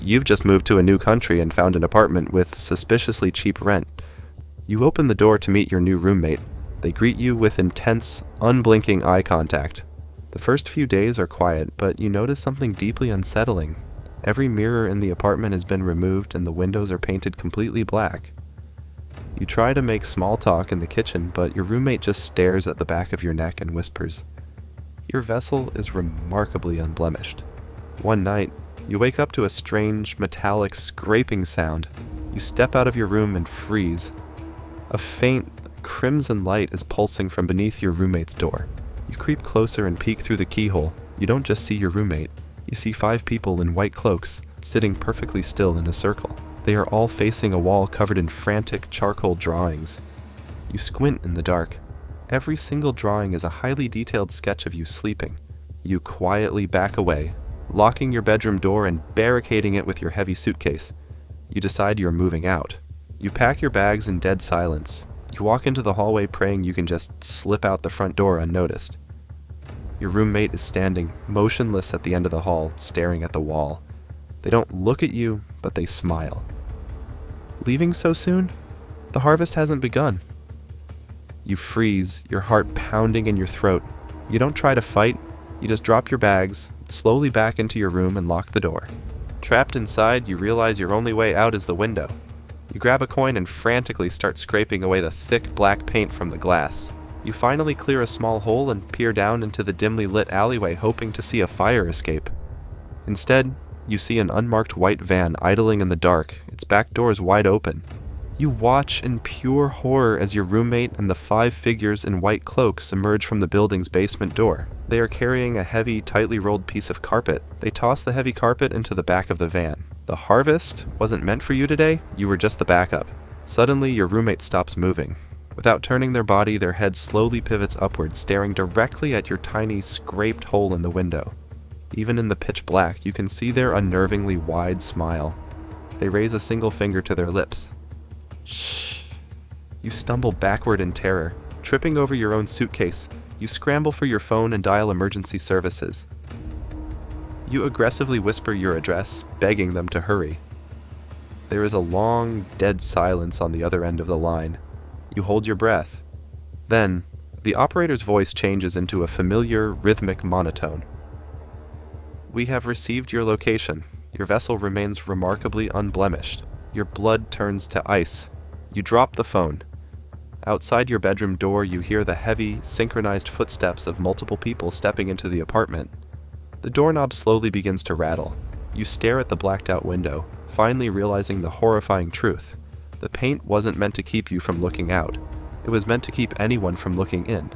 You've just moved to a new country and found an apartment with suspiciously cheap rent. You open the door to meet your new roommate. They greet you with intense, unblinking eye contact. The first few days are quiet, but you notice something deeply unsettling. Every mirror in the apartment has been removed and the windows are painted completely black. You try to make small talk in the kitchen, but your roommate just stares at the back of your neck and whispers. Your vessel is remarkably unblemished. One night, you wake up to a strange, metallic scraping sound. You step out of your room and freeze. A faint, crimson light is pulsing from beneath your roommate's door. You creep closer and peek through the keyhole. You don't just see your roommate. You see 5 people in white cloaks, sitting perfectly still in a circle. They are all facing a wall covered in frantic charcoal drawings. You squint in the dark. Every single drawing is a highly detailed sketch of you sleeping. You quietly back away, locking your bedroom door and barricading it with your heavy suitcase. You decide you're moving out. You pack your bags in dead silence. You walk into the hallway praying you can just slip out the front door unnoticed. Your roommate is standing, motionless at the end of the hall, staring at the wall. They don't look at you, but they smile. Leaving so soon? The harvest hasn't begun. You freeze, your heart pounding in your throat. You don't try to fight, you just drop your bags, slowly back into your room and lock the door. Trapped inside, you realize your only way out is the window. You grab a coin and frantically start scraping away the thick black paint from the glass. You finally clear a small hole and peer down into the dimly lit alleyway, hoping to see a fire escape. Instead, you see an unmarked white van idling in the dark, its back doors wide open. You watch in pure horror as your roommate and the 5 figures in white cloaks emerge from the building's basement door. They are carrying a heavy, tightly rolled piece of carpet. They toss the heavy carpet into the back of the van. The harvest wasn't meant for you today, you were just the backup. Suddenly, your roommate stops moving. Without turning their body, their head slowly pivots upward, staring directly at your tiny, scraped hole in the window. Even in the pitch black, you can see their unnervingly wide smile. They raise a single finger to their lips. Shh. You stumble backward in terror, tripping over your own suitcase. You scramble for your phone and dial emergency services. You aggressively whisper your address, begging them to hurry. There is a long, dead silence on the other end of the line. You hold your breath. Then, the operator's voice changes into a familiar, rhythmic monotone. We have received your location. Your vessel remains remarkably unblemished. Your blood turns to ice. You drop the phone. Outside your bedroom door, you hear the heavy, synchronized footsteps of multiple people stepping into the apartment. The doorknob slowly begins to rattle. You stare at the blacked-out window, finally realizing the horrifying truth. The paint wasn't meant to keep you from looking out. It was meant to keep anyone from looking in.